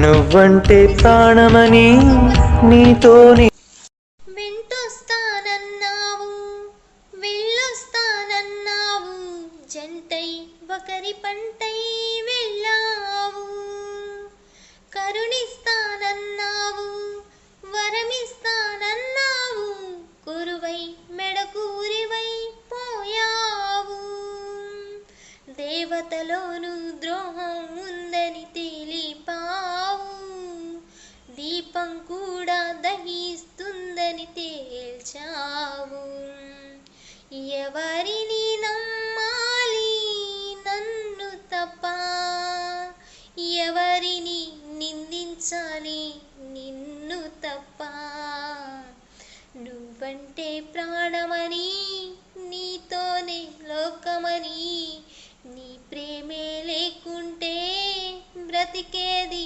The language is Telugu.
నువ్వంటే ప్రాణమని నీతోనే వెంటొస్తానన్నావు, వెళ్ళొస్తానన్నావు, జంటై ఒకరి పంటై వెళ్ళావు. కరుణిస్తానన్నావు, వరమిస్తానన్నావు, కురువై మెడకూరివై పోయావు. దేవతలోను ద్రోహం ఉందని తెలిపావు, దీపం కూడా దహిస్తుందని తేల్చావు. ఎవరిని నమ్మాలి నన్ను తప్ప, ఎవరిని నిందించాలి నిన్ను తప్ప. నువ్వంటే ప్రాణమని, నీతోనే లోకమని, నీ ప్రేమే లేకుంటే బ్రతికేది